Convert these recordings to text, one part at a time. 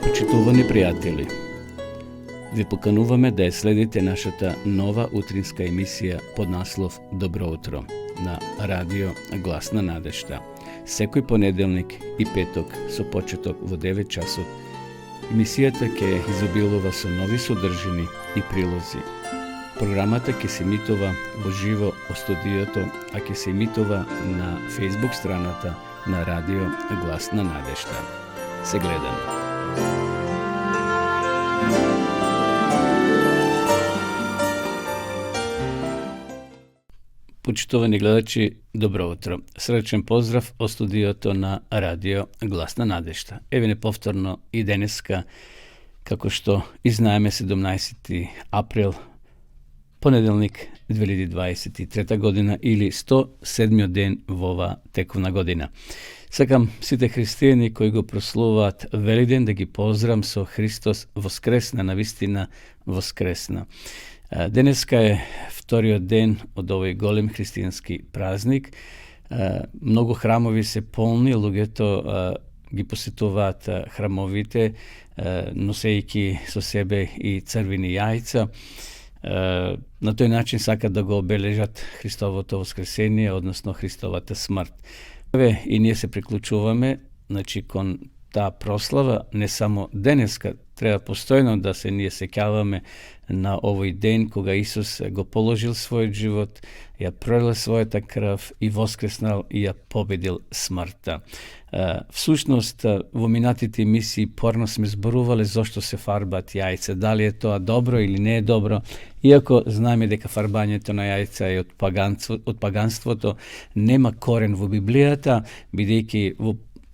Почитувани пријатели, ви покануваме да ја следите нашата нова утринска емисија под наслов Добро утро на радио Глас на надежта. Секој понеделник и петок со почеток во 9 часот. Емисијата ќе изобилува со нови содржини и прилози. Програмата ќе се емитува во живо во студиото, а ќе се емитува на Facebook страната на радио Глас на надежта. Се гледаме. Почитувани гледачи, добро утро. Сречен поздрав од студиото на радио Глас на надежта. Еве неповторно и денеска, како што и знаеме, 17. април, понеделник 2023 година или 107 ден во ова тековна година. Сакам сите христијани кои го прославуваат Велиден да ги поздравам со Христос воскресна, навистина воскресна. Денеска е вториот ден од овој голем христијански празник. Многу храмови се полни, луѓето ги посетуваат храмовите, носејќи со себе и црвени јајца. На тој начин сакат да го обележат Христовото воскресение, односно Христовата смрт. И ние се приклучуваме, кон таа прослава, не само денеска, треба постојно да се ние сеќаваме на овој ден кога Исус го положил својот живот, ја пролил својата крв и воскреснал и ја победил смртта. Всушност, во минатите емисии порно сме зборувале зошто се фарбаат јајца, дали е тоа добро или не е добро, иако знаеме дека фарбањето на јајца е од паганството, нема корен во Библијата, бидејќи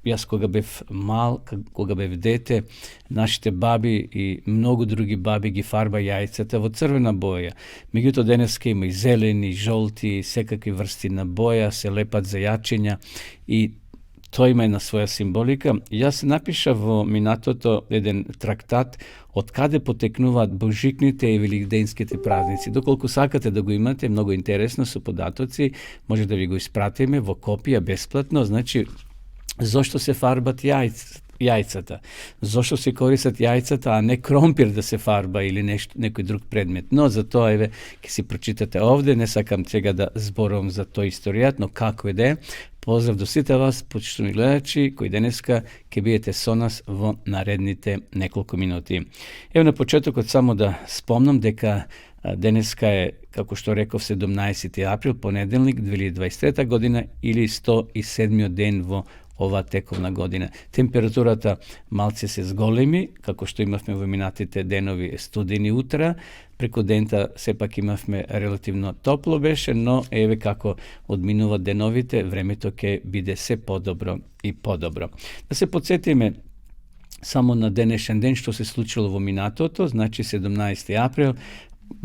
јас кога бев мал, кога бев дете, нашите баби и многу други баби ги фарба јајцата во црвена боја. Меѓутоа денеска има и зелени, жолти, секакви врсти на боја, се лепат за јачења и тоа има една своја символика. Јас напишав во минатото еден трактат од каде потекнуваат божикните и велигденските празници. Доколку сакате да го имате, многу интересно со податоци, може да ви го испратиме во копија бесплатно. Зошто се фарбат јајцата? Зошто се користат јајцата, а не кромпир да се фарба или некој друг предмет? Но за тоа, еве, ќе си прочитате овде, не сакам сега да зборувам за тој историјат, но како и да е, поздрав до сите вас, почитувани гледачи, кои денеска ќе бидете со нас во наредните неколку минути. Ево на почетокот само да спомнам дека денеска е, како што реков, 17. април, понеделник 2023 година или 107 ден во ова тековна година. Температурата малце се зголеми, како што имавме во минатите денови студени утра, преку дента сепак имавме релативно топло беше, но еве како одминуваат деновите, времето ќе биде се подобро и подобро. Да се подсетиме само на денешен ден што се случило во минатото, 17. април,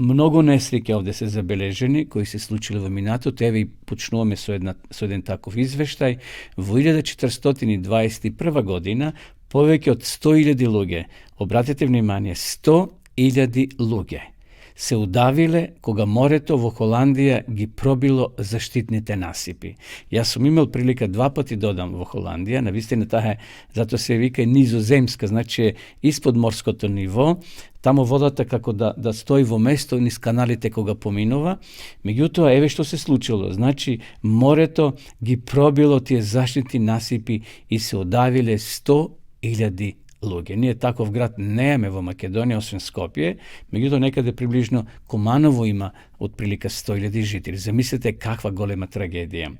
многу несреќи овде се забележени, кои се случили во минатото. Еве и почнуваме со еден таков извештај. Во 1421 година повеќе од 100.000 луѓе, обратете внимание, 100.000 луѓе се удавиле кога морето во Холандија ги пробило заштитните насипи. Јас сум имал прилика 2 пати да одам во Холандија, навистина таа е, затоа се вика низоземска, значи испод морското ниво, тамо водата како да стои во место низ каналите кога поминува. Меѓутоа, еве што се случило, значи морето ги пробило тие заштитни насипи и се удавиле 100.000 луѓе. Ние таков град неаме во Македонија, освен Скопје, меѓутоа некаде приближно Команово има отприлика 100.000 жители. Замислете каква голема трагедија.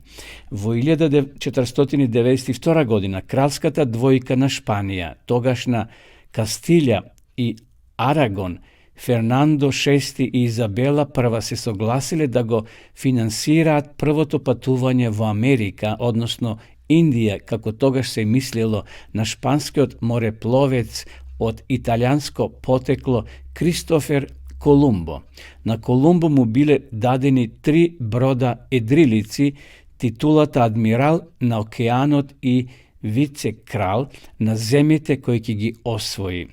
Во 1492 година кралската двојка на Шпанија, тогашна Кастилја и Арагон, Фернандо VI и Изабела I се согласиле да го финансираат првото патување во Америка, односно Индија, како тогаш се мислело на шпанскиот морепловец од италијанско потекло Кристофер Колумбо. На Колумбо му биле дадени 3 брода едрилици, титулата адмирал на океанот и вице-крал на земјите кои ќе ги освои.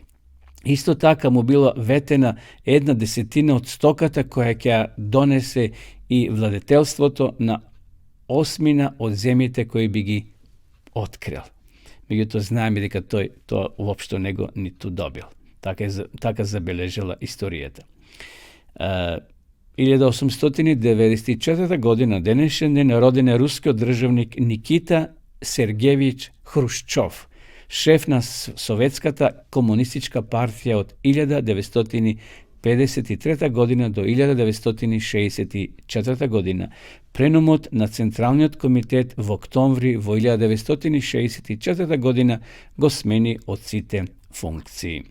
Исто така му била ветена 1/10 од стоката која ќе донесе и владетелството на 8 од земјите кои би ги открил. međutim znam дека тој тоа уопшто него ниту добил. Така забележала историјата. 1894 година денешен ден роден е рускиот државник Никита Сергеевич Хрушчов, шеф на Советската комунистичка партија од 1953 година до 1964 година. Пленумот на Централниот комитет во октомври во 1964 година го смени од сите функции.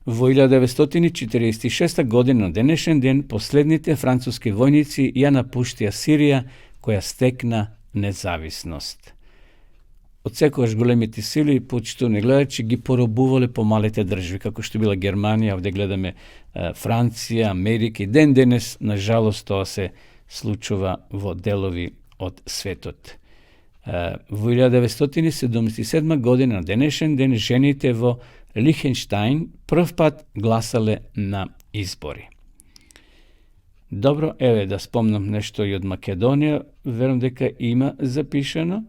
Во 1946 година на денешен ден последните француски војници ја напуштија Сирија, која стекна независност. Од секогаш големите сили, почиту не гледачи, ги поробувале по малите држави, како што била Германија, овде гледаме Франција, Америка и ден денес, на жалост, тоа се случува во делови од светот. Во 1977 година на денешен ден жените во Лихтенштајн прв пат гласале на избори. Добро, еве да спомнам нешто и од Македонија, верувам дека има запишано.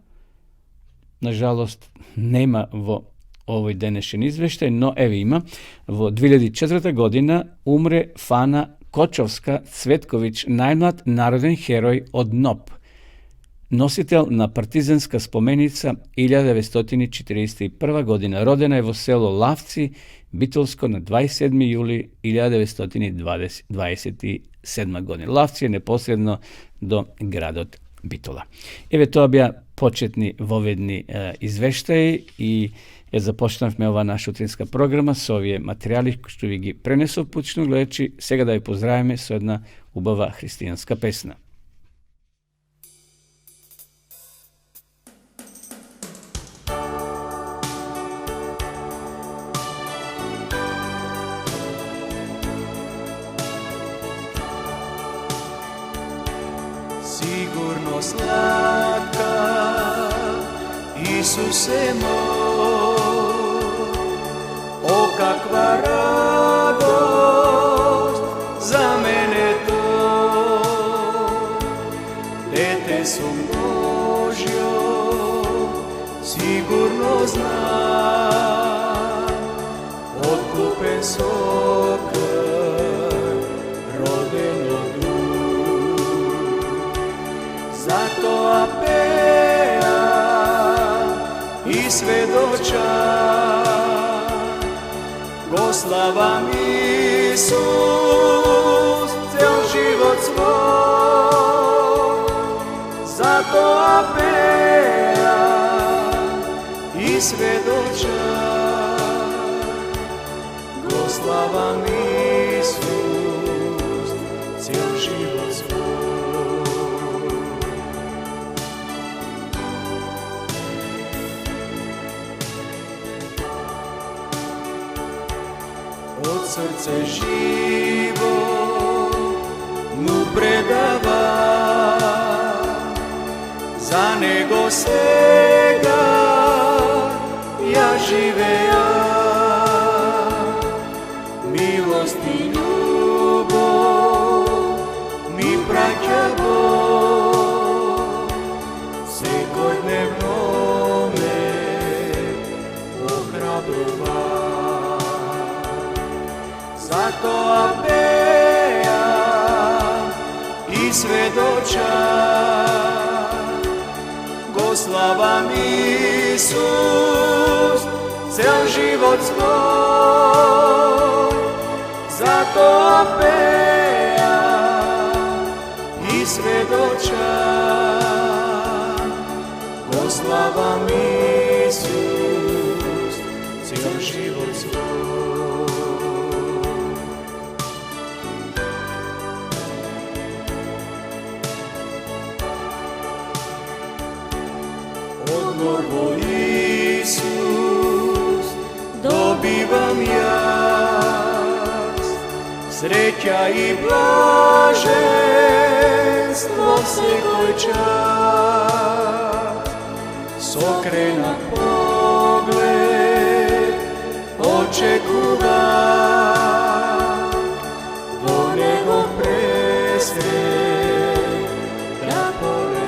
Нажалост, нема во овој денешен извештај, но еве има. Во 2004 година умре Фана Кочовска Цветковиќ, најмлад народен херој од НОП, носител на партизанска споменица 1941 година. Родена е во село Лавци, Битолско, на 27 јули 1927 година. Лавци е непосредно до градот Битола. Еве тоа беа почетни воведни извештаи и ја започнавме ова наша утринска програма со овие материјали кои што ви ги пренесов, почитувани гледачи. Сега да ви поздравиме со една убава христијанска песна. Sigurno slatka, Isuse moj, o kakva radost za mene to, dete sam Božjo, sigurno znam, otkupen sokr, roden od zato apela i svedoča, go slavam Isus, cel život svoj. Zato apela i svedoča, go slavam Isus, cel život svoj. Od srce živo mu predava, za nego svega ja živeja. Milost i ljubov mi praća Bog, svakodnevno me ohrabrova. Zato apela i svedoča, go slavam Isus, cel život svoj. Zato apela i svedoča, go slavam Isus, cel život svoj. Odmor vo Isus dobivam jas, sreća i blaženstvo svekoj čas. Sokrenat pogled očekuvam, vo njegov presvet da poredam.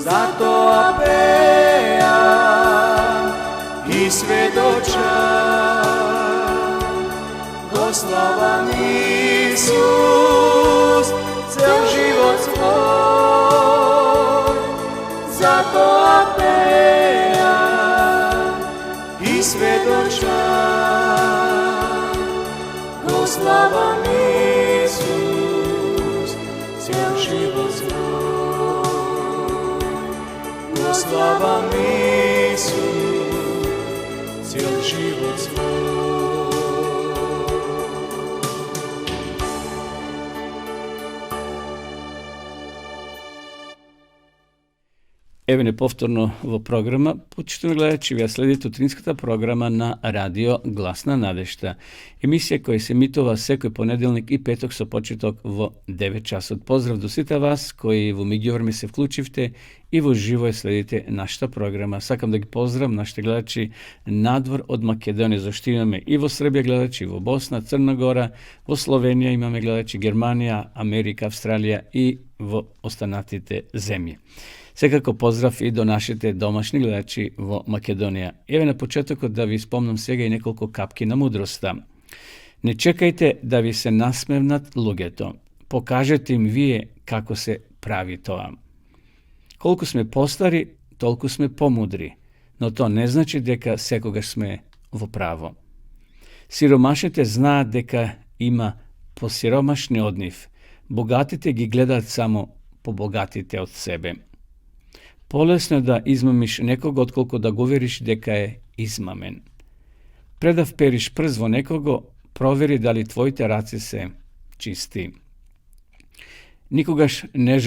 zato apejam i svedočam. Goslavam Isus, cel život svoj, zato apejam i svedočam. Goslavam Isus, cel život svoj, goslavam Isus, cel život svoj. Evo nepovtorno во програма. Почитувани гледачи, вие следите утринската програма на Радио Гласна надежда. Емисија која се емитува секој понеделник и петок со почеток во 9 часот. Поздрав до сите вас кои во меѓувреме се вклучивте и во живо следите нашата програма. Сакам да ги поздравам нашите гледачи надвор од Македонија, зашто имаме и во Србија гледачи, и во Босна, Црна Гора, во Словенија имаме гледачи, Германија, Америка, Австралија и во останатите земји. Секако поздрав и до нашите домашни гледачи во Македонија. Еве на почетокот да ви спомнам сега и неколку капки на мудроста. Не чекајте да ви се насмевнат луѓето. Покажете им вие како се прави тоа. Колку сме постари, толку сме помудри, но тоа не значи дека секогаш сме во право. Сиромашите знаат дека има посиромашни од нив. Богатите ги гледаат само по богатите од себе. Полесно е да измамиш некого, отколку да го вериш дека е измамен. Пред да впериш прст во некого, провери дали твоите раце се чисти. Никогаш не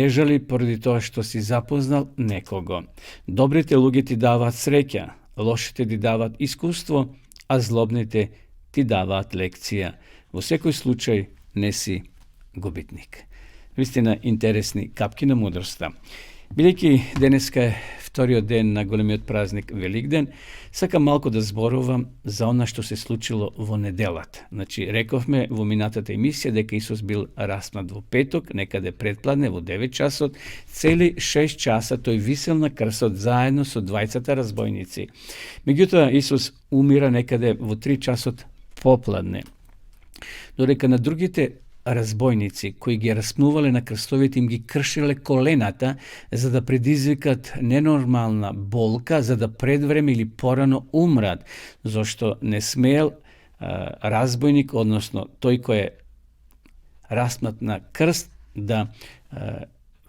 жали поради тоа што си запознал некого. Добрите луѓе ти даваат среќа, лошите ти даваат искуство, а злобните ти даваат лекција. Во секој случај не си губитник. Вистина интересни капки на мудроста. Бидејќи денеска е вториот ден на големиот празник Великден, сакам малку да зборувам за она што се случило во неделата. Значи, рековме во минатата емисија дека Исус бил распнат во петок, некаде предпладне во 9 часот, цели 6 часа тој висел на крстот заедно со двајцата разбойници. Меѓутоа, Исус умира некаде во 3 часот попладне. Додека на другите разбойници кои ги распнувале на крстовите им ги кршиле колената за да предизвикат ненормална болка, за да пред време или порано умрат, зашто не смеел разбойник, односно тој кој е распнат на крст, да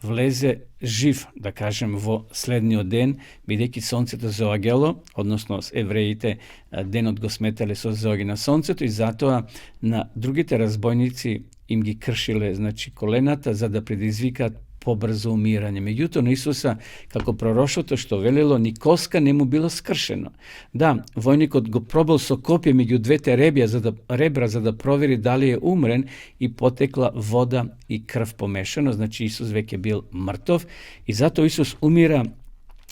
влезе жив, да кажем, во следниот ден, бидејќи сонцето заоѓало, односно евреите денот го сметале со заоѓање на сонцето и затоа на другите разбойници им ги кршиле, значи, колената за да предизвикаат побрзо умирање. Меѓутоа на Исуса, како пророчството што велело, ни коска не му било скршено. Да, војникот го пробал со копје меѓу двете ребра за да провери дали е умрен и потекла вода и крв помешано, значи Исус веќе бил мртов и затоа Исус умира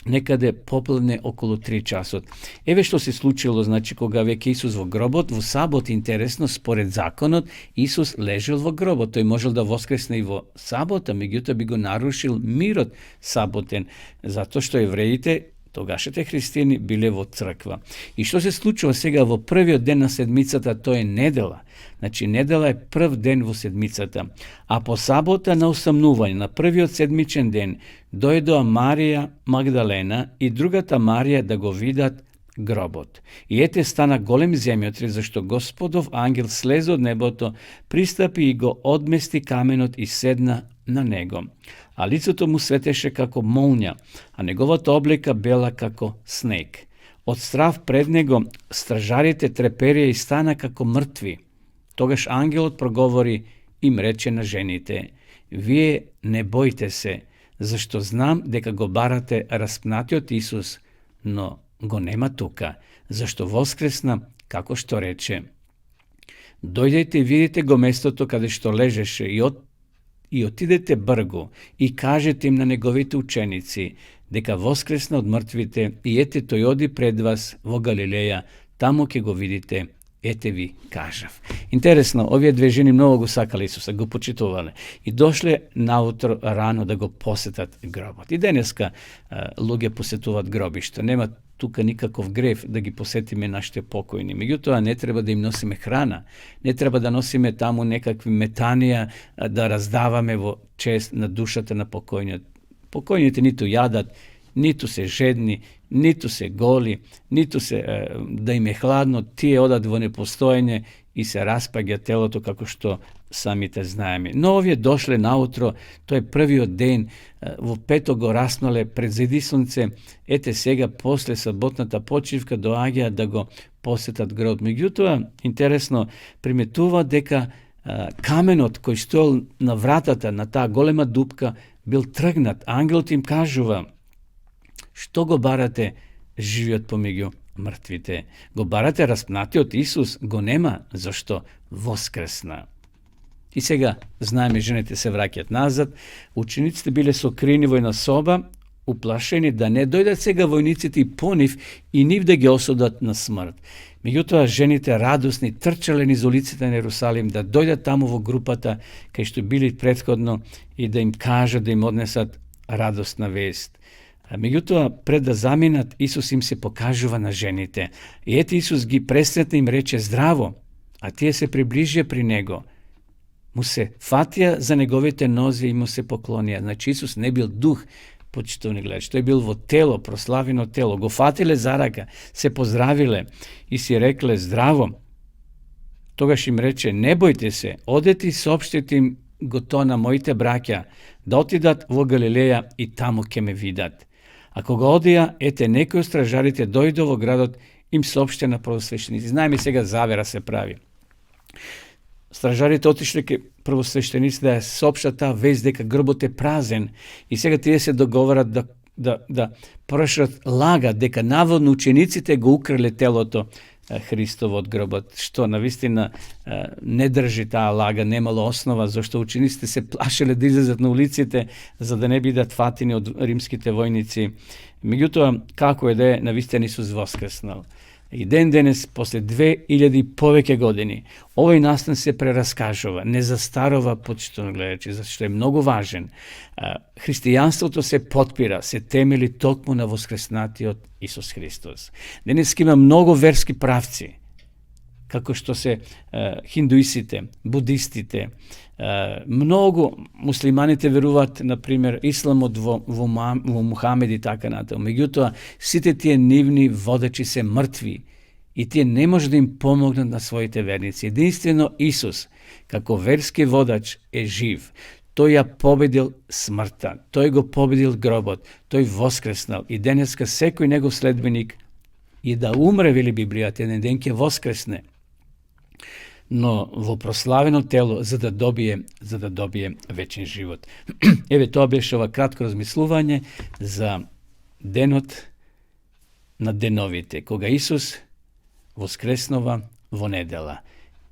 некаде попладне околу 3 часот. Еве што се случило, значи, кога веќе Исус во гробот, во сабот, интересно, според законот, Исус лежел во гробот. Тој можел да воскресне и во сабота, меѓутоа би го нарушил мирот саботен, затоа што евреите, тогашните христијани, биле во црква. И што се случува сега во првиот ден на седмицата, тоа е недела. Значи, недела е прв ден во седмицата. А по сабота на осамнување, на првиот седмичен ден, дојдоа Марија Магдалена и другата Марија да го видат гробот. И ете стана голем земјотрес, зашто Господов ангел слезе од небото, пристапи и го одмести каменот и седна на него. А лицето му светеше како молња, а неговата облека бела како снег. Од страв пред него стражарите треперија и стана како мртви. Тогаш ангелот проговори им рече на жените: вие не бојте се, зашто знам дека го барате распнатиот Исус, но го нема тука, зашто воскресна, како што рече. Дојдете и видите го местото каде што лежеше и отидете бргу и кажете им на неговите ученици дека воскресна од мртвите и ете тој оди пред вас во Галилеја, таму ќе го видите etevi kažav. Interesno, ovje dve ženi mnogo go sakali Isusa, go počitувале и дошле наутро рано да го посетат гробот. И денеска луѓе посетуваат гробишта. Нема тука никаков грев да ги посетиме нашите покојни. Меѓутоа, не треба да им носиме храна, не треба да носиме таму некакви метанија да раздаваме во чест на душата на покојниот. Покојните ниту јадат, ниту се жедни, ниту се голи, ниту се да им е хладно, тие одат во непостоење и се распаѓа телото како што самите знаеме. Но овие дошле наутро, тој е првиот ден, во пето го раснале пред зајдисонце, ете сега после саботната почивка доаѓа да го посетат гроб. Меѓутоа, интересно, приметува дека каменот кој стоел на вратата на таа голема дупка бил тргнат. Ангелот им кажува: што го барате живиот помеѓу мртвите? Го барате распнатиот Исус? Го нема, зашто воскресна. И сега, знаеме, жените се враќаат назад, учениците биле сокрени во една соба, уплашени да не дојдат сега војниците и по нив и нив да ги осудат на смрт. Меѓутоа, жените радосни трчале низ улиците на Ерусалим да дојдат таму во групата кај што били претходно и да им кажат, да им однесат радосна вест. Меѓутоа, пред да заминат, Исус им се покажува на жените. И ете Исус ги пресретна, им рече здраво, а тие се приближија при него. Му се фатија за неговите нозе и му се поклонија. Значи Исус не бил дух, почитувани гледачи, тој бил во тело, прославено тело. Го фатиле за рака, се поздравиле и си рекле здраво. Тогаш им рече: не бојте се, одете и соопштите им го тоа на моите браќа, да отидат во Галилеја и таму ќе ме видат. А кога одија, ете некои од стражарите дојдо во градот, им соопште на првосвештеници. Знаеме сега завера се прави. Стражарите отишле ке првосвештеници да ја соопштат таа вест дека гробот е празен и сега тие се договарат да прашат лага дека наводно учениците го украле телото Христово од гробот, што навистина не држи таа лага, немало основа, зашто учениците се плашеле да излезат на улиците за да не бидат фатени од римските војници. Меѓутоа, како е да е, навистина Исус воскреснал. И ден денес, после 2000 повеќе години, овој настан се прераскажува, не застарува, почитувани гледачи, зашто е многу важен. Христијанството се потпира, се темели токму на воскреснатиот Исус Христос. Денес има многу верски правци, како што се хиндуисите, будистите, многу муслиманите веруваат, например, исламот во Мухамед и така натаму. Меѓутоа, сите тие нивни водачи се мртви и тие не може да им помогнат на своите верници. Единствено Исус, како верски водач, е жив. Тој ја победил смртта, тој го победил гробот, тој воскреснал и денеска секој негов следбеник и да умре, вели Библијата, еден ден ќе воскресне, но во прославено тело за да добие вечен живот. Еве, тоа беше ова кратко размислување за денот на деновите, кога Исус воскреснува во недела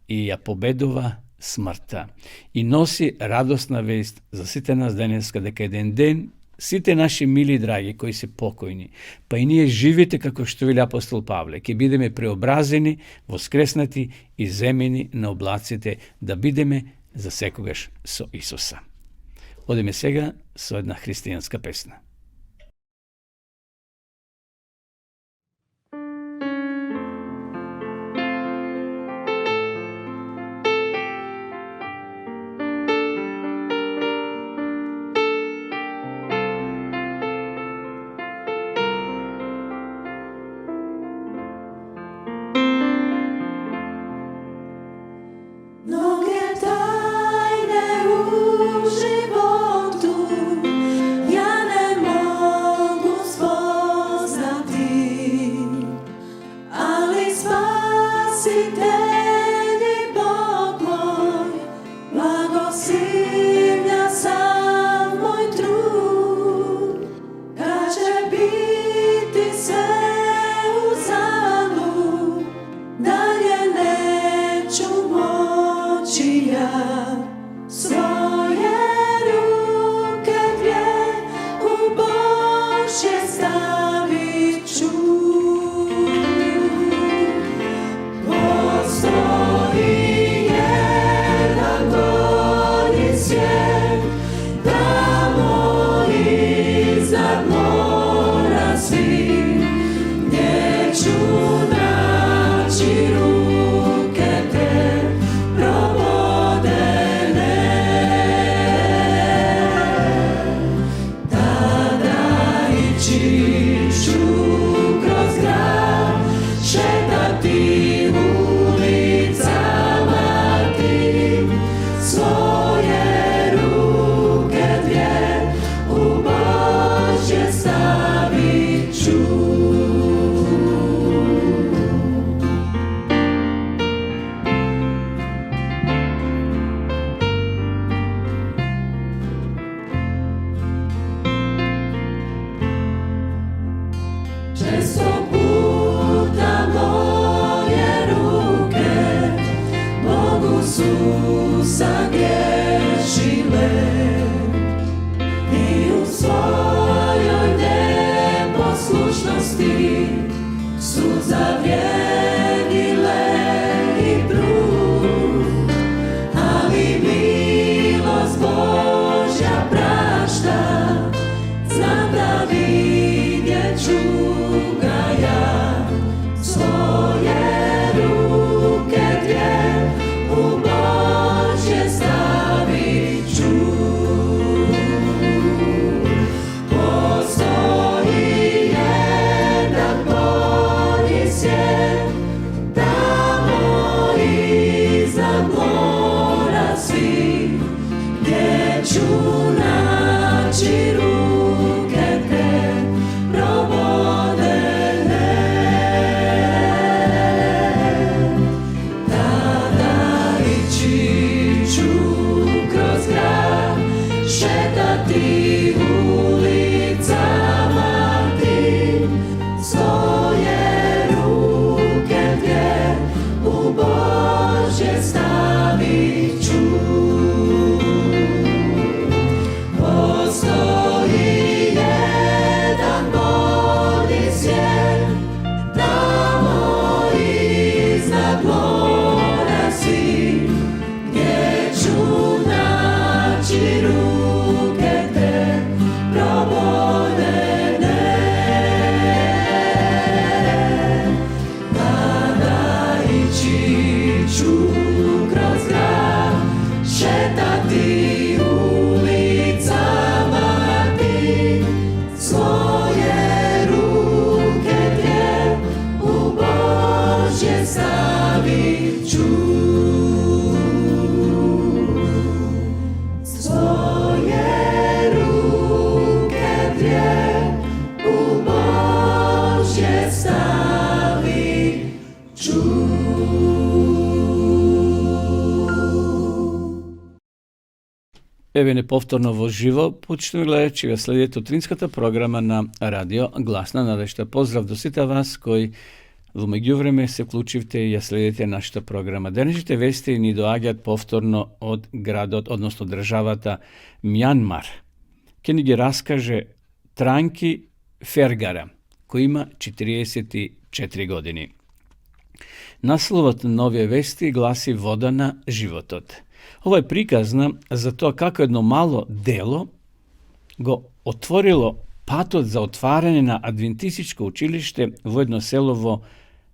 и ја победува смртта и носи радосна вест за сите нас денеска дека еден ден сите наши мили драги кои се покојни, па и ние живите како што вели апостол Павле, ќе бидеме преобразени, воскреснати и земени на облаците, да бидеме за секогаш со Исуса. Одиме сега со една христијанска песна. Mnogie tajne u żywotu ja nie ću kroz grad, šetati ulicama tim, svoje ruke dvije u Božje stavit ću. Često puta moje ruke Bogu su sagriješile i u svojoj neposlušnosti su zavrijedile i brud, ali milost Božja prašta, znam da vidjet ću ga ja, svoje ruke dvije u Božje stavit ću. Postoji jedan bolji svijet, tamo iznad mora svi, gdje ću naći ruke te probodene. Tada ići ću kroz grad, šetati ulicama tim, svoje ruke dvije u Božje stavit ću. Postoji jedan bolji svijet, tamo iznad mora svi, gdje ću naći ruke te probodene. Tada ići ću kroz grad, šetati ulicama tim, svoje ruke dvije u Božje stavit ću. Svoje ruke dvije u Božje stavit ću. Evo nepovtorno vo živo, počnemo gledajući ga slediti od trinskата programa na radio Glasna nadešta. Pozdrav do svita vas koji v međuvreme se vključivte i sledite našta programa. Da nećete vesti ni doagjat povtorno od grada, odnosno državata Mjanmar. Knjige raskaže Tranki Fergara, koji ima 44 godini. Naslov nove vesti glasi Vodana životot. Ovo je prikazna za to kako jedno malo delo go otvorilo patot za otvaranje na adventističko učilište u jedno selovo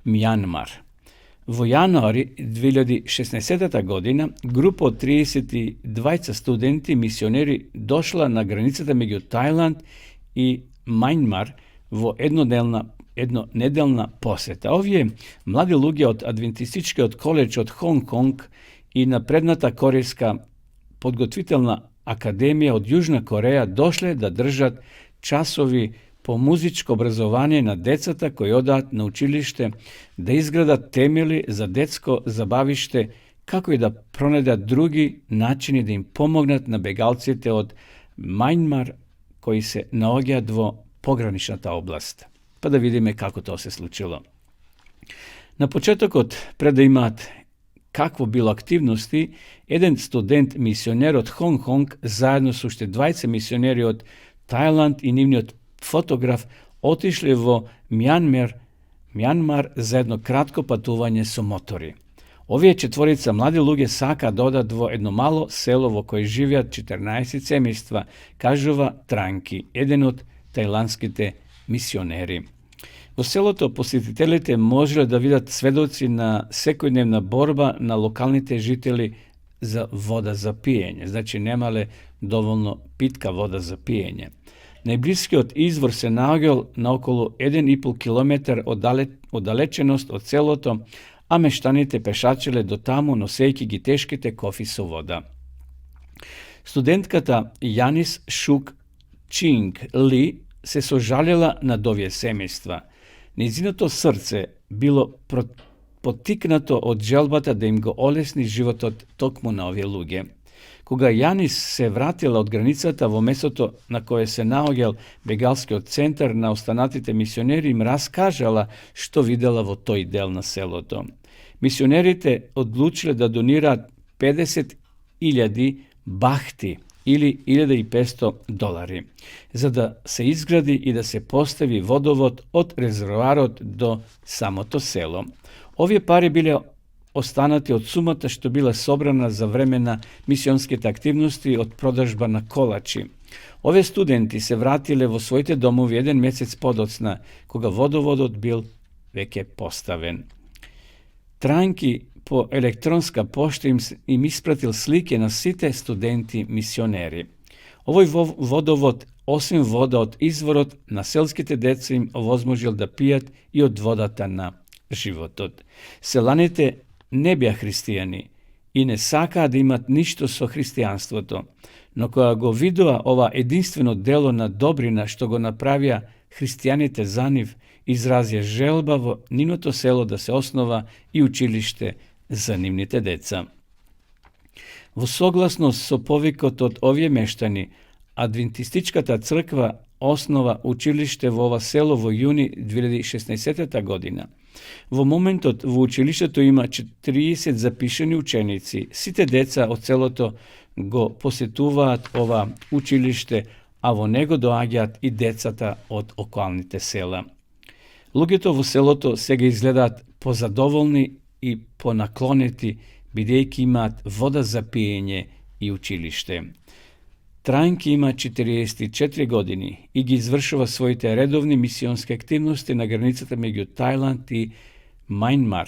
Mjanmar. U januari 2016. godina grupa od 32 studenti misioneri došla na granicata među Tajland i Mjanmar u jednonedelna poseta. Ovdje mladi luge od adventističke od koleđa od Hong Kong i naprednata korejska podgotvitelna akademija od Južna Koreja došle da držat časovi po muzičko obrazovanje na decata koji odat na učilište, da izgrada temeli za detsko zabavište, kako i da proneda drugi načini da im pomognat na begalcite od Mjanmar koji se naogjadvo pogranična ta oblast. Pa da vidimo kako to se slučilo. Na početak od predajimat kakvo bilo aktivnosti, jedan student misioner od Hong Kong zajedno su šte 20 misioneri od Tajland i nivni od fotograf otišli u Mjanmar za jedno kratko patuvanje su motori. Ovije četvorica mladi luge saka dodat vo jedno malo selo vo koje živja 14 semejstva, kažuva Tranki, jedan od tajlandskite misioneri. U seloto posjetitelite možele da vidat svedoci na svakodnevna borba na lokalnite žitelji za voda za pijenje. Znači nemale dovoljno pitka voda za pijenje. Najbližskiot izvor se nahojal na okolo 1,5 km oddalečenost od celото, a meštaните пешачеле до таму носејќи ги тешките кофи со вода. Студентката Јанис Шук Чинг Ли се сожалела над овие семејства. Нејзиното срце било потикнато од желбата да им го олесни животот токму на овие луѓе. Кога Јанис се вратила од границата во местото на кое се наоѓал бегалскиот центар на останатите мисионери, им раскажала што видела во тој дел на селото. Мисионерите одлучиле да донираат 50,000 бахти или $1,500 за да се изгради и да се постави водовод од резервоарот до самото село. Овие пари биле останати од сумата што била собрана за време на мисионските активности од продажба на колачи. Овие студенти се вратиле во своите домови 1 месец подоцна, кога водоводот бил веќе поставен. Транки по електронска пошта им испратил слики на сите студенти мисионери. Овој водовод, освен вода од изворот, на селските деца им овозможил да пијат и од водата на животот. Селаните не беа христијани и не сакаа да имат ништо со христијанството, но кога го видоа ова единствено дело на добрина што го направија христијаните за нив, изразија желба во нивното село да се основа и училиште за нивните деца. Во согласност со повикот од овие мештани, Адвентистичката црква основа училиште во ова село во јуни 2016 година. Во моментот во училиштето има 40 запишани ученици. Сите деца од селото го посетуваат ова училиште, а во него доаѓаат и децата од околните села. Луѓето во селото сега изгледаат позадоволни и понаклонети, бидејќи имаат вода за пиење и училиште. Трајнки има 44 години и ги извршува своите редовни мисионски активности на границата меѓу Тајланд и Мајнмар.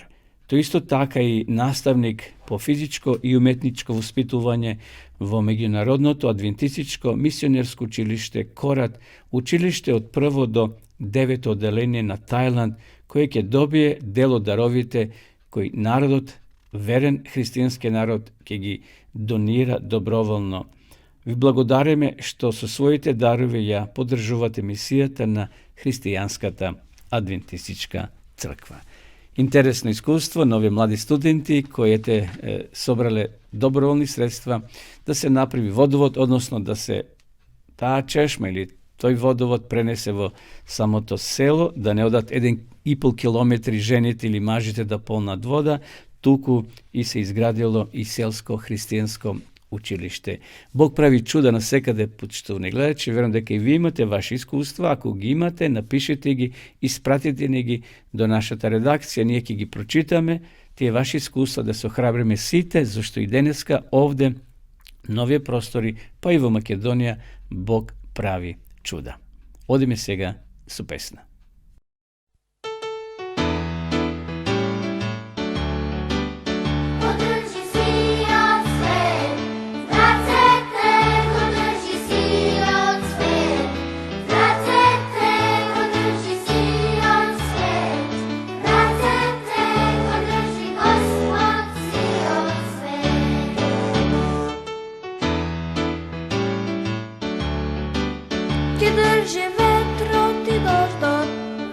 Тој исто така и наставник по физичко и уметничко воспитување во меѓународното адвентистичко мисионерско училиште Корат, училиште од 1 до 9 одделение на Тајланд, кој ќе добие дел од даровите кој народот, верен христијански народ, ќе ги донира доброволно. Ви благодариме што со своите дарови ја поддржувате мисијата на христијанската адвентистичка црква. Интересно искуство на овие млади студенти кои собрале доброволни средства да се направи водовод, односно да се таа чешма или тој водовод пренесе во самото село, да не одат 1,5 километри жените или мажите да полнат вода, туку и се изградило и селско христијанско училиште. Бог прави чуда на секаде, почитувани гледачи. Верувам дека и ви имате ваши искуства. Ако ги имате, напишете ги, испратите ни ги до нашата редакција, ние ќе ги прочитаме тие ваши искуства да се охрабриме сите, зашто и денеска овде на овие простори, па и во Македонија, Бог прави чуда. Одиме сега со песна. Kiedy żywe troty dożdżą,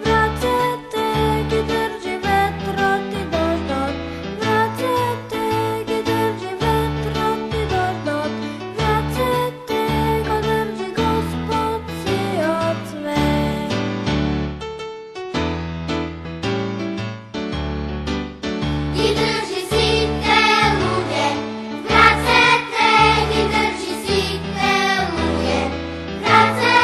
wracete, kiedy żywe troty dożdżą, wracete, kiedy żywe troty dożdżą, wracete, kiedy ży Gospod przyjod swe. Kiedy ży site ludzie, wracete, kiedy ży site ludzie, wracete.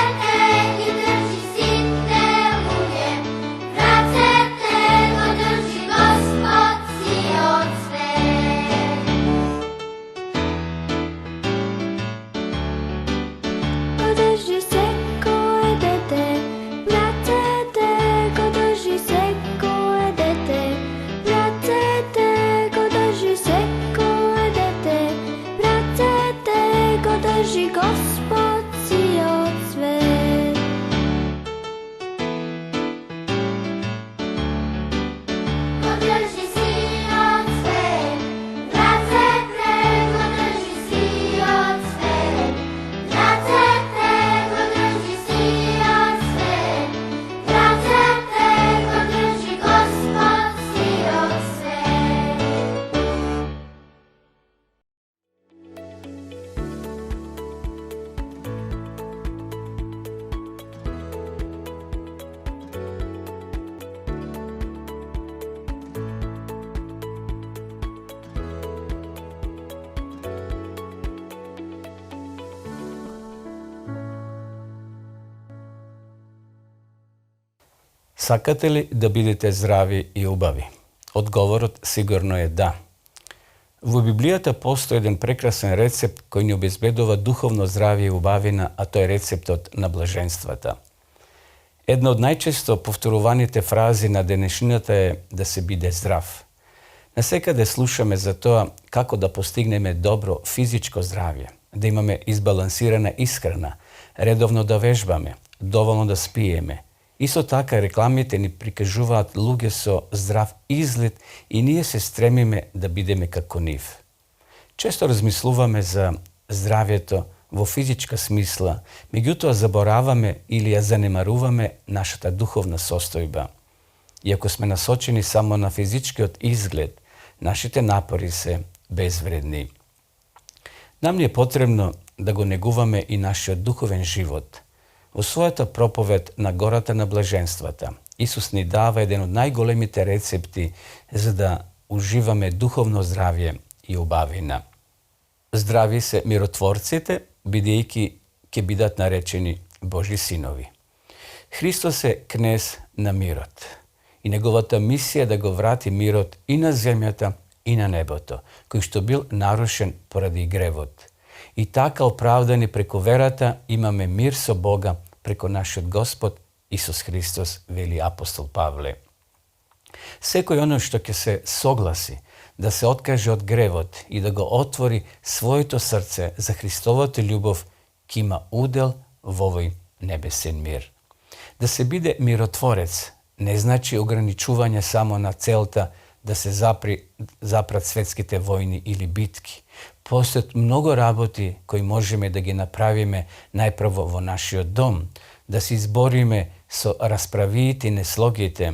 Сакате ли да бидете здрави и убави? Одговорот сигурно е да. Во Библијата постои еден прекрасен рецепт кој ни обезбедува духовно здравје и убавина, а тоа е рецептот на блаженствата. Една од најчесто повторуваните фрази на денешнината е да се биде здрав. Насекаде слушаме за тоа како да постигнеме добро физичко здравје, да имаме избалансирана исхрана, редовно да вежбаме, доволно да спиеме. Исто така рекламите ни прикажуваат луѓе со здрав изглед и ние се стремиме да бидеме како нив. Често размислуваме за здравјето во физичка смисла, меѓутоа забораваме или ја занемаруваме нашата духовна состојба. Иако сме насочени само на физичкиот изглед, нашите напори се безвредни. Нам ни е потребно да го негуваме и нашиот духовен живот. Во својата проповед на гората на блаженствата, Исус ни дава еден од најголемите рецепти за да уживаме духовно здравје и убавина. Здрави се миротворците, бидејќи ќе бидат наречени Божи синови. Христос е кнез на мирот и неговата мисија е да го врати мирот и на земјата и на небото, кој што бил нарушен поради гревот. И така оправдани преку верата имаме мир со Бога преку нашиот Господ Исус Христос, вели апостол Павле. Секој оно што ќе се согласи да се откаже од гревот и да го отвори своето срце за Христовата љубов, ќе има удел во овој небесен мир. Да се биде миротворец не значи ограничување само на целта да се запрат светските војни или битки. Постојат многу работи кои можеме да ги направиме најпрво во нашиот дом, да се избориме со расправиите и неслогите.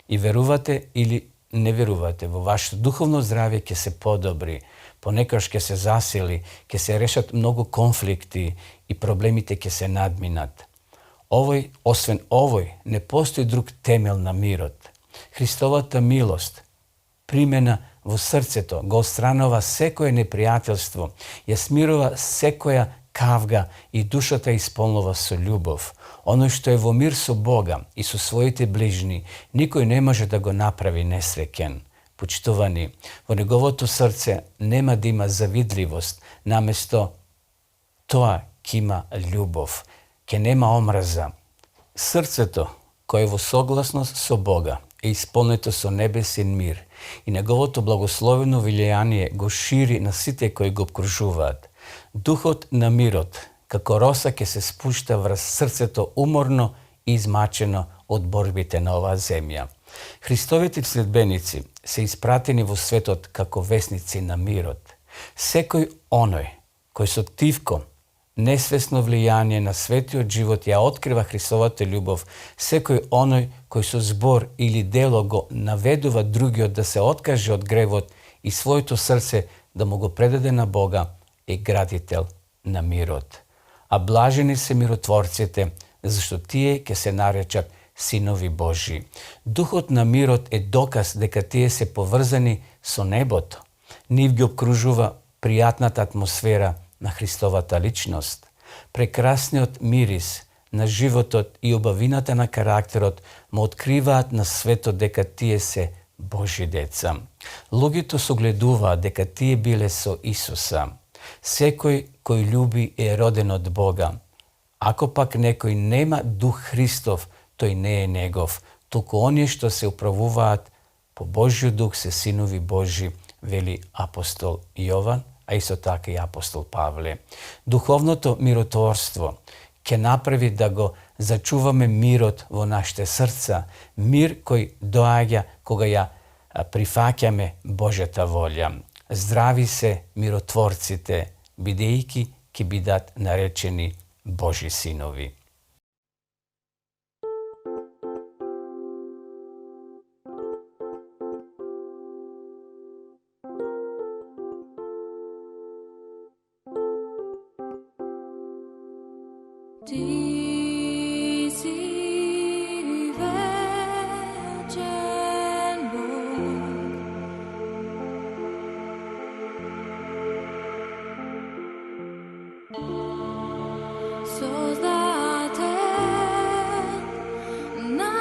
И верувате или не верувате, во вашето духовно здравје ќе се подобри, понекогаш ќе се засили, ќе се решат многу конфликти и проблемите ќе се надминат. Освен овој, не постои друг темел на мирот. Христовата милост, примена во срцето, го отстранува секое непријателство, ја смирува секоја кавга и душата исполнува со љубов. Оно што е во мир со Бога и со своите ближни, никој не може да го направи несреќен. Почитувани, во неговото срце нема да има завидливост, наместо тоа ќе има љубов, ќе нема омраза. Срцето, кое е во согласност со Бога, е исполнето со небесен мир и неговото благословено влијание го шири на сите кои го обкружуваат. Духот на мирот, како роса, ќе се спушта врз срцето уморно и измачено од борбите на оваа земја. Христовите следбеници се испратени во светот како весници на мирот. Секој оној кој со тивко, несвесно влијание на светиот живот ја открива Христовата љубов, секој оној кој со збор или дело го наведува другиот да се откаже од гревот и своето срце да му го предаде на Бога, е градител на мирот. А блажени се миротворците, зашто тие ќе се наречат синови Божи. Духот на мирот е доказ дека тие се поврзани со небото. Нив ги обкружува пријатната атмосфера на Христовата личност. Прекрасниот мирис на животот и убавината на карактерот му откриваат на светот дека тие се Божи деца. Луѓето согледуваат дека тие биле со Исуса. Секој кој љуби е роден од Бога. Ако пак некој нема Дух Христов, тој не е негов. Туку оние што се управуваат по Божјиот Дух се синови Божи, вели апостол Јован, а исто така и апостол Павле. Духовното миротворство ќе направи да го зачуваме мирот во нашите срца, мир кој доаѓа кога ја прифаќаме Божјата волја. Здрави се миротворците, бидејќи ќе бидат наречени Божи синови. Ti si večen Bog, sozdatelj na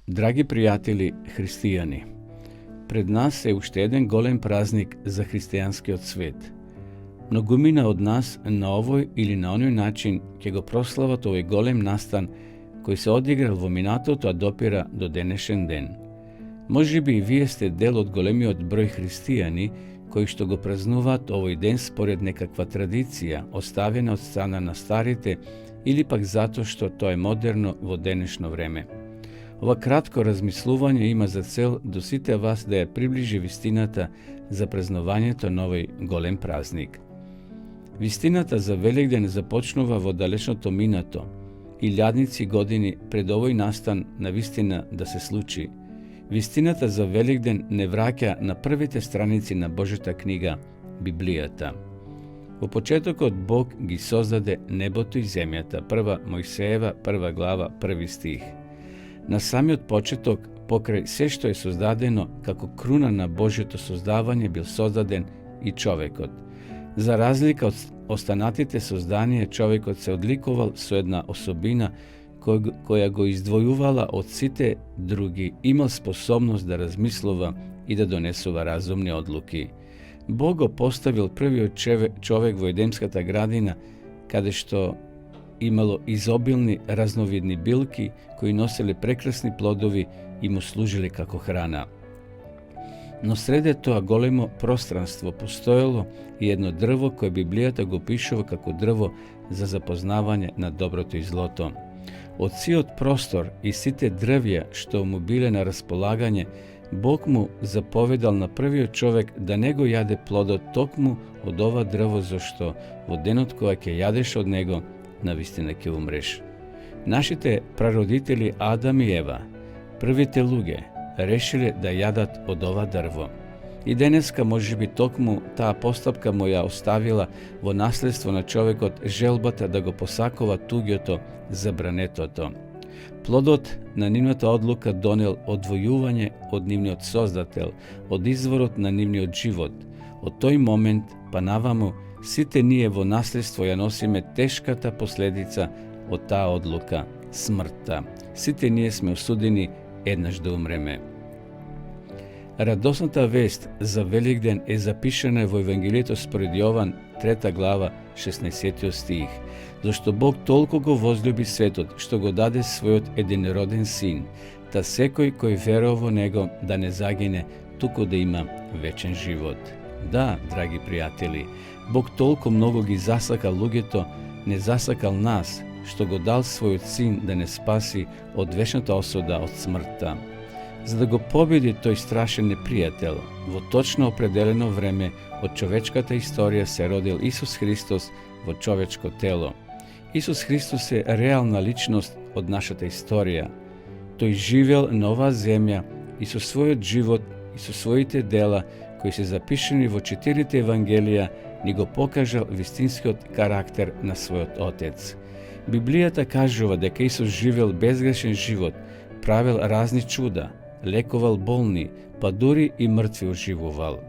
Драги пријатели христијани, пред нас е уште еден голем празник за христијанскиот свет. Многумина од нас на овој или на оној начин ќе го прослават овој голем настан кој се одиграл во минатото, а допира до денешен ден. Може би и вие сте дел од големиот број христијани кои што го празнуваат овој ден според некаква традиција, оставена од страна на старите или пак затоа што тоа е модерно во денешно време. Ова кратко размислување има за цел до сите вас да ја приближи вистината за празнувањето на овој голем празник. Вистината за Великден започнува во далечното минато, илјадници години пред овој настан на вистина да се случи. Вистината за Великден не враќа на првите страници на Божјата книга, Библијата. Во почетокот Бог ги создаде небото и земјата, 1 Мојсеева, 1 глава, 1 стих. На самиот почеток, покрај се што е создадено, како круна на Божјото создавање бил создаден и човекот. За разлика од останатите созданија, човекот се одликувал со една особина која го издвојувала од сите други, имал способност да размислува и да донесува разумни одлуки. Бог го поставил првиот човек во Едемската градина, каде што имало изобилни разновидни билки кои носеле прекрасни плодови и му служили како храна. Но среде тоа големо пространство постоело и едно дрво кое Библијата го пишува како дрво за запознавање на доброто и злото. Од сиот простор и сите дрвја што му биле на располагање, Бог му заповедал на првиот човек да не го јаде плодот токму од ова дрво, зашто во денот кога ќе јадеш од него, навистина ќе умреш. Нашите прародители Адам и Ева, првите луѓе, решиле да јадат од ова дрво. И денеска можеби токму таа постапка му ја оставила во наследство на човекот желбата да го посакува туѓото, забранетото. Плодот на нивната одлука донел одвојување од нивниот создател, од изворот на нивниот живот. Од тој момент па наваму сите ние во наследство ја носиме тешката последица од таа одлука, смртта. Сите ние сме осудени еднаш да умреме. Радосната вест за Великден е запишана во Евангелието според Јован, 3 глава, 16 стих. Зашто Бог толку го возлюби светот, што го даде својот единороден син, та секој кој верува во него да не загине, туку да има вечен живот. Да, драги пријатели, Бог толку многу ги засакал луѓето, не засакал нас, што го дал својот син да не спаси од вечната осуда, од смртта. За да го победи тој страшен непријател, во точно определено време од човечката историја се родил Исус Христос во човечко тело. Исус Христос е реална личност од нашата историја. Тој живел на оваа земја и со својот живот и со своите дела, кои се запишени во 4 Евангелија, ни го покажал вистинскиот карактер на својот Отец. Библијата кажува дека Исус живел безгрешен живот, правел разни чуда, лекувал болни, па дури и мртви оживувал.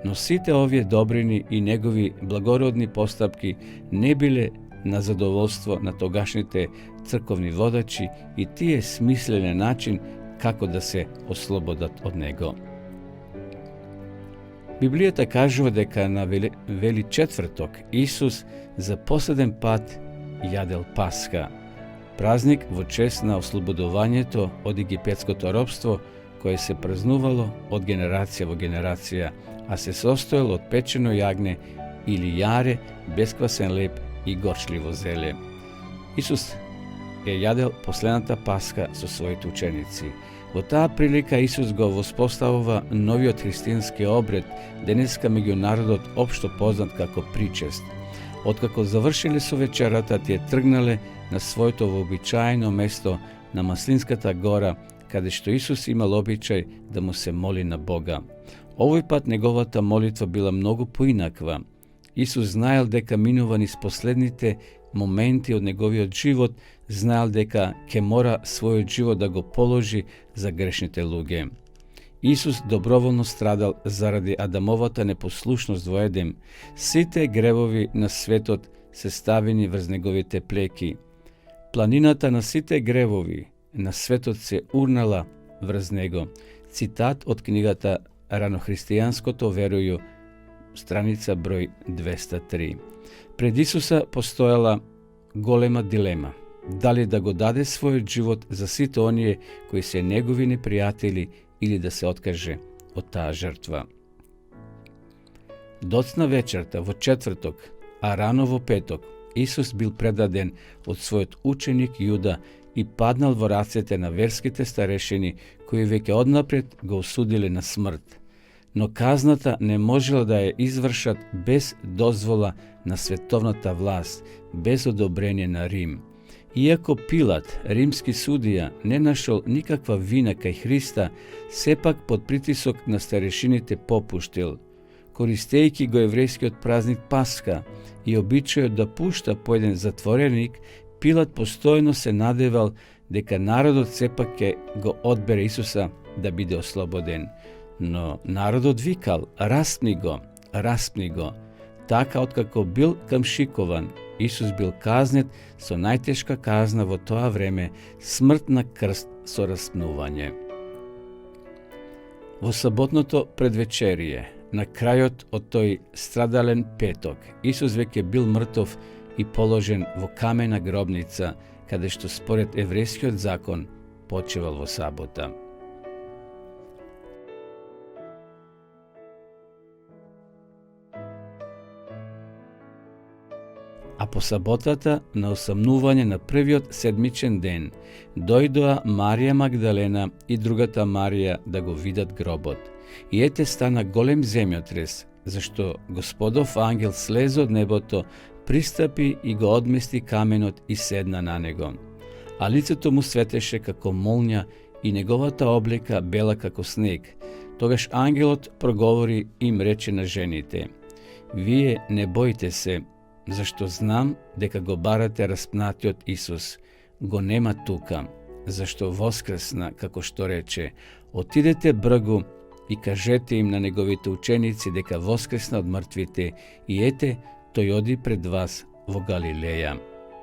Но сите овие добрини и негови благородни постапки не биле на задоволство на тогашните црковни водачи и тие смислене начин како да се ослободат од него. Библијата кажува дека на вели четврток Исус за последен пат јадел Пасха, празник во чест на ослободувањето од египетското робство, кое се празнувало од генерација во генерација, а се состоело од печено јагне или јаре, бесквасен леб и горчливо зеле. Исус е јадел последната Пасха со своите ученици. Во таа прилика Исус го воспоставува новиот христијански обред, денеска меѓу народот општо познат како причест. Откако завршиле со вечерата, тие тргнале на своето вообичаено место на Маслинската гора, каде што Исус имал обичај да му се моли на Бога. Овој пат неговата молитва била многу поинаква. Исус знаел дека минува низ последните моменти од неговиот живот, знаел дека ќе мора својот живот да го положи за грешните луѓе. Исус доброволно страдал заради Адамовата непослушност во Едем. Сите гревови на светот се ставени врз неговите плеки. Планината на сите гревови на светот се урнала врз него. Цитат од книгата Ранохристијанското верују, страница број 203. Пред Исуса постојала голема дилема. Дали да го даде својот живот за сите оние кои се негови непријатели или да се откаже од таа жртва. Доцна вечерта во четврток, а рано во петок, Исус бил предаден од својот ученик Јуда и паднал во рацете на верските старешини, кои веќе однапред го осудиле на смрт. Но казната не можела да ја извршат без дозвола на световната власт, без одобрение на Рим. Иако Пилат, римски судија, не нашол никаква вина кај Христа, сепак под притисок на старешините попуштил. Користејќи го еврејскиот празник Пасха и обичајот да пушта по еден затвореник, Пилат постојно се надевал дека народот сепак ќе го одбере Исуса да биде ослободен. Но народот викал: распни го, распни го. Така, откако бил камшикован, Исус бил казнет со најтешка казна во тоа време, смрт на крст со распнување. Во саботното предвечерие, на крајот од тој страдален петок, Исус веќе бил мртов и положен во камена гробница, каде што според еврејскиот закон почивал во сабота. А по саботата, на осамнување на првиот седмичен ден, дојдоа Марија Магдалена и другата Марија да го видат гробот. И ете стана голем земјотрес, зашто Господов ангел слезе од небото, пристапи и го одмести каменот и седна на него. А лицето му светеше како молња и неговата облека бела како снег. Тогаш ангелот проговори и им рече на жените: вие не бојте се, зашто знам дека го барате распнатиот Исус. Го нема тука, зашто воскресна, како што рече. Отидете бргу и кажете им на неговите ученици дека воскресна од мртвите и ете, тој оди пред вас во Галилеја.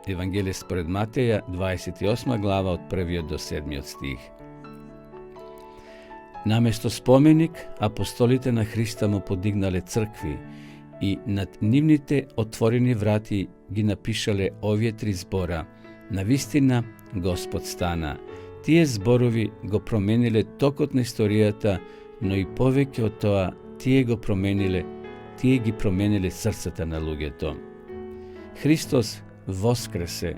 Евангелие според Матеја, 28 глава од 1 до 7 стих. Наместо споменик, апостолите на Христа му подигнале цркви и над нивните отворени врати ги напишале овие три збора: навистина Господ стана. Тие зборови го промениле токот на историјата, но и повеќе од тоа, тие ги промениле срцата на луѓето. Христос воскресе,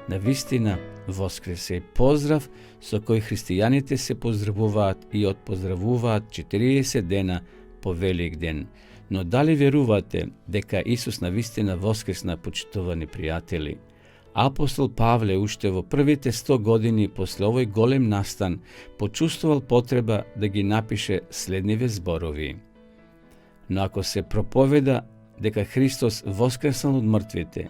навистина воскресе. И поздрав со кој христијаните се поздравуваат и отпоздравуваат 40 дена по Велик ден. Но дали верувате дека Исус навистина воскресна, почитувани пријатели? Апостол Павле уште во првите 100 години после овој голем настан почувствувал потреба да ги напише следниве зборови: но ако се проповеда дека Христос воскреснал од мртвите,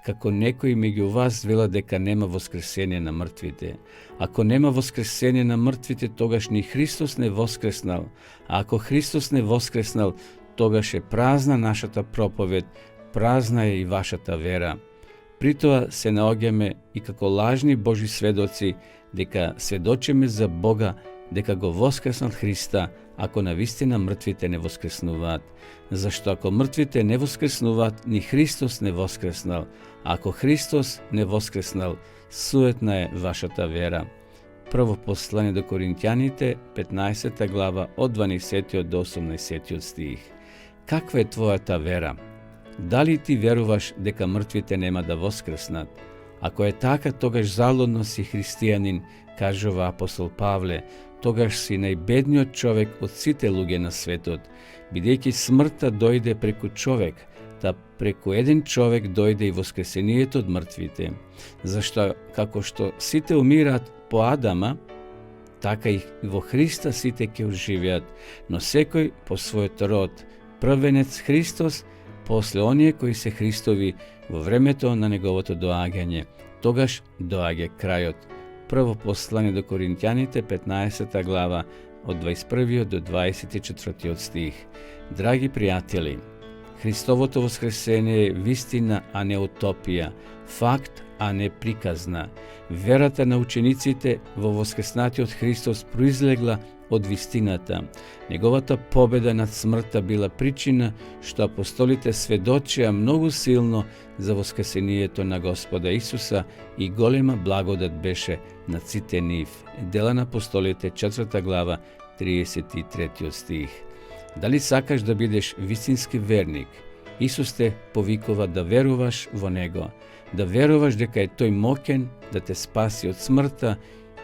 како некои меѓу вас вела дека нема воскресение на мртвите. Ако нема воскресение на мртвите, тогаш ни Христос не воскреснал, а ако Христос не воскреснал, тогаш е празна нашата проповед, празна е и вашата вера. При тоа се наоѓаме и како лажни Божи сведоци дека сведочиме за Бога дека го воскреснал Христа, ако навистина мртвите не воскреснуваат. Зашто ако мртвите не воскреснуваат, ни Христос не воскреснал. А ако Христос не воскреснал, суетна е вашата вера. Прво послание до Коринтјаните, 15 глава, од 12 до 18 стих. Каква е твојата вера? Дали ти веруваш дека мртвите нема да воскреснат? Ако е така, тогаш залудно си христијанин, кажува апостол Павле, тогаш си најбедниот човек од сите луѓе на светот, бидејќи смртта дојде преку човек, та преку еден човек дојде и воскресението од мртвите. Зашто како што сите умираат по Адама, така и во Христа сите ќе оживеат, но секој по својот род. Првенец Христос, после оние кои се Христови во времето на неговото доаѓање. Тогаш доаѓа крајот. Прво послание до Коринтјаните, 15 глава, од 21 до 24 стих. Драги пријатели, Христовото воскресение е вистина, а не утопија, факт, а не приказна. Верата на учениците во воскреснатиот Христос произлегла од вистината. Неговата победа над смртта била причина што апостолите сведочеа многу силно за воскресението на Господа Исуса и голема благодат беше над сите нив. Дела на апостолите, 4 глава, 33 стих. Дали сакаш да бидеш вистински верник? Исус те повикува да веруваш во Него, да веруваш дека е Тој моќен да те спаси од смртта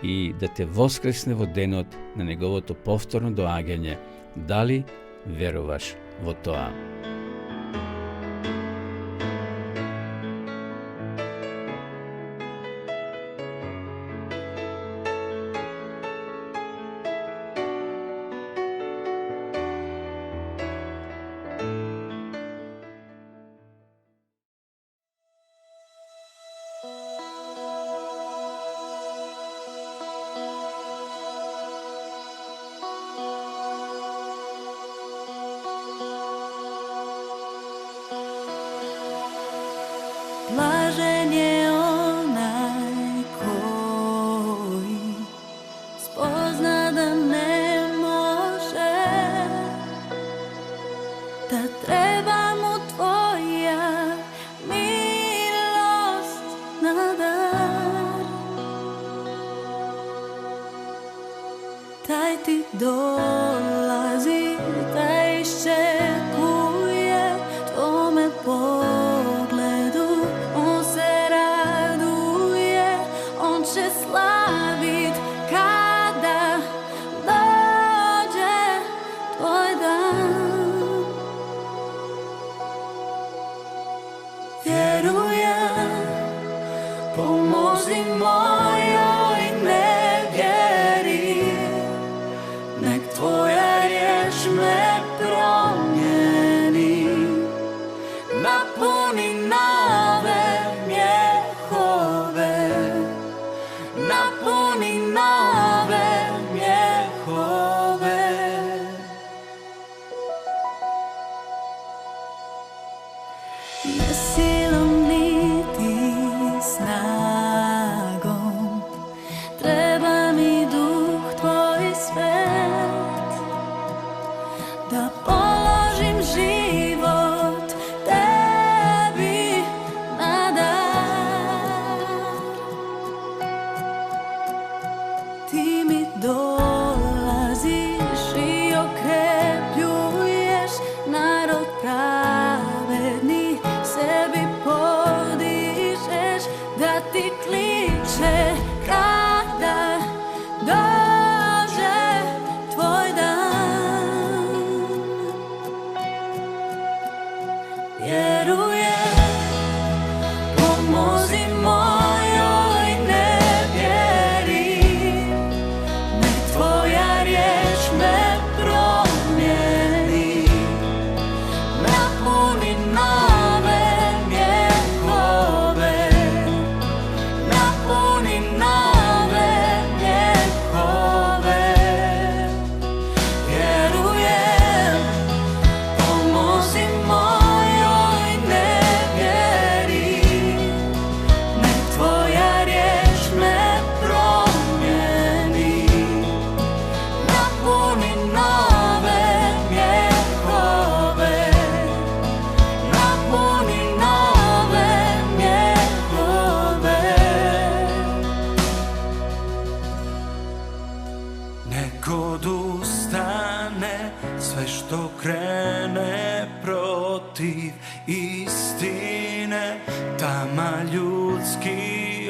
и да те воскресне во денот на Неговото повторно доаѓање. Дали веруваш во тоа? Blažen je onaj koji spozna da ne može, da treba mu tvoja milost na dar. Taj ti dolazi, taj iščekuje tvome pogledu. On se raduje, on će slavit kada dođe tvoj dan. Vjerujem, pomozi mojoj nevjeri, nek tvoja riječ me promijeni. Napuni nove mjehove, napuni nove mjehove. Ne silom niti snagom, treba mi duh tvoj svet, da položim život tebi na dar. Ti mi dolaziš i okrepljuješ narod pravedni, sebi podižeš da ti kliče kada dođe tvoj dan. Vjerujem, pomozi mojoj nevjeri, nek tvoja riječ me promijeni. Napuni nove mjehove, napuni nove mjehove. Vjerujem, pomozi mojoj nevjeri, nek tvoja riječ me promijeni. Napuni nove mjehove, napuni nove mjehove. Nek odustane sve što krene protiv istine, tama ljudski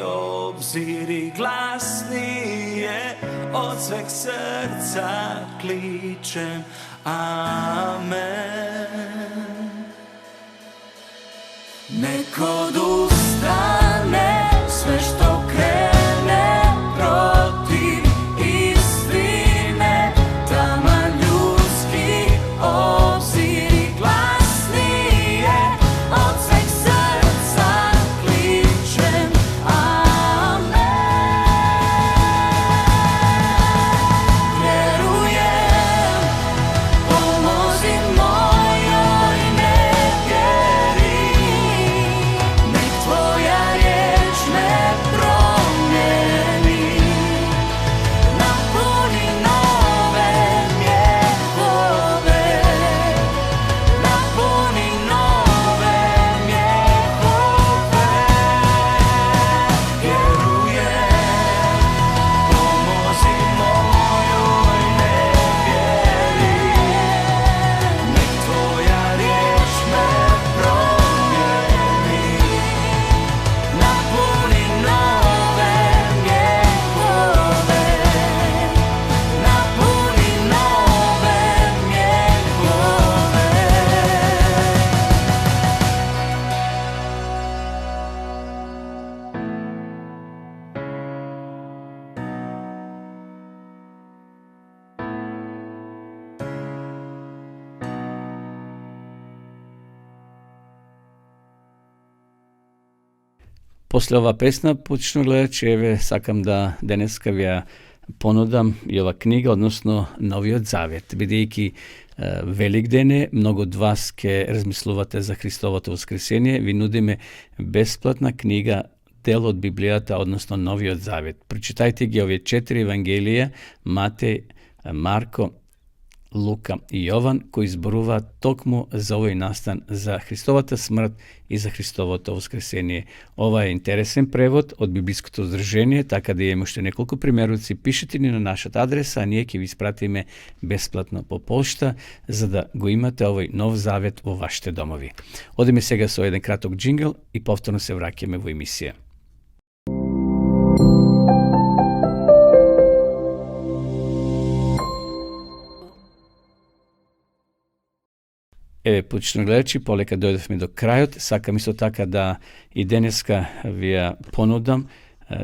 obziri glasnije, od sveg srca kličem amen. Nek odustane sve što krene protiv istine, tama ljudski obziri glasnije, od sveg srca kličem amen. Vjerujem, pomozi mojoj nevjeri, nek После ова песна, почну гледачи, еве сакам да денеска ви понудам и ова книга, односно Новиот Завет. Бидејќи Велик ден е, многу од вас ке размислувате за Христовото воскресение, ви нудиме бесплатна книга, дел од Библијата, односно Новиот Завет. Прочитајте ги овие 4 евангелија, Матеј, Марко, Лука и Јован, кои зборуваат токму за овој настан, за Христовата смрт и за Христовото воскресение. Ова е интересен превод од Библиското здружение, така да имаме уште неколку примеруци. Пишете ни на нашата адреса, а ние ќе ви испратиме бесплатно по пошта, за да го имате овој нов завет во вашите домови. Одиме сега со еден краток джингл и повторно се враќаме во емисија. Еве, почитувани гледачи, полека дојдовме до крајот. Сакам исто така да и денеска ви ја понудам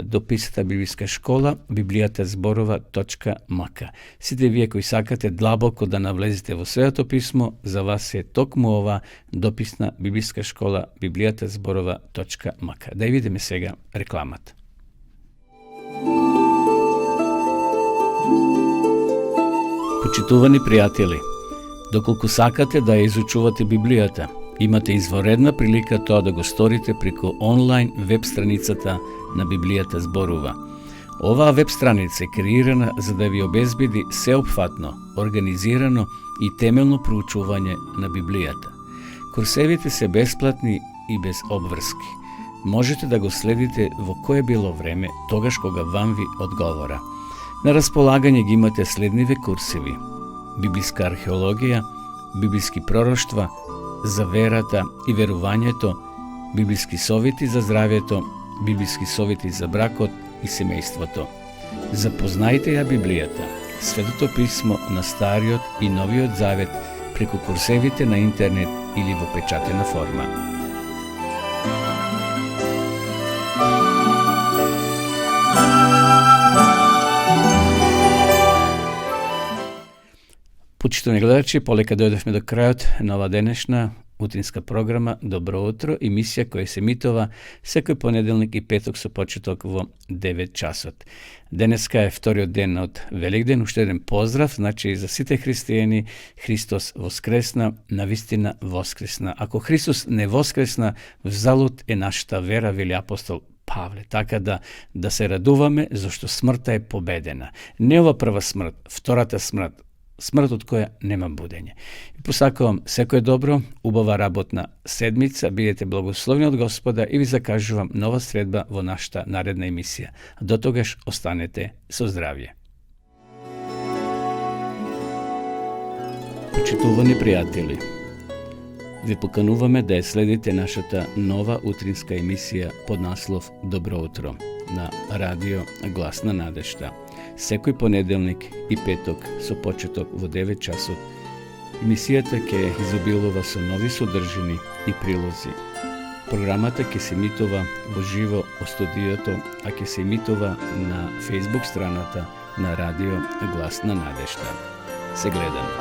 дописата Библиска школа, bibliјатазборува.мк. Сите вие кои сакате длабоко да навлезете во Светото писмо, за вас е токму ова дописна Библиска школа, bibliјатазборува.мк. Да ја видиме сега рекламата. Почитувани пријатели, доколку сакате да ја изучувате Библијата, имате изворедна прилика тоа да го сторите преку онлайн веб страницата на Библијата зборува. Оваа веб страница е креирана за да ви обезбеди сеопфатно, организирано и темелно проучување на Библијата. Курсевите се бесплатни и без обврски. Можете да го следите во кое било време, тогаш кога вам ви одговора. На располагање ги имате следниве курсеви: библиска археологија, библиски пророштва, за верата и верувањето, библиски совети за здравјето, библиски совети за бракот и семејството. Запознајте ја Библијата, Светото писмо на Стариот и Новиот Завет преку курсевите на интернет или во печатена форма. Почитувани гледачи, полека дојдовме до крајот на ова денешна утринска програма Добро утро, емисија која се емитува секој понеделник и петок со почеток во 9 часот. Денеска е вториот ден од Великден, уште еден поздрав, значи за сите христијани, Христос воскресна, навистина воскресна. Ако Христос не воскресна, взалут е нашата вера, вели апостол Павле. Така да се радуваме, зашто смртта е победена. Не ова прва смрт, втората смрт, смрт од која нема будење. И посакувам секој добро, убава работна седмица, бидете благословени од Господа и ви закажувам нова средба во нашата наредна емисија. До тогаш останете со здравје. Почитувани пријатели, ви покануваме да ја следите нашата нова утринска емисија под наслов Добро утро на радио Глас на надежта. Секој понеделник и петок со почеток во 9 часот. Емисијата ќе изобилува со нови содржини и прилози. Програмата ќе се емитува во живо од студиото, а ќе се емитува на Facebook страната на радио Глас на надежта. Се гледаме.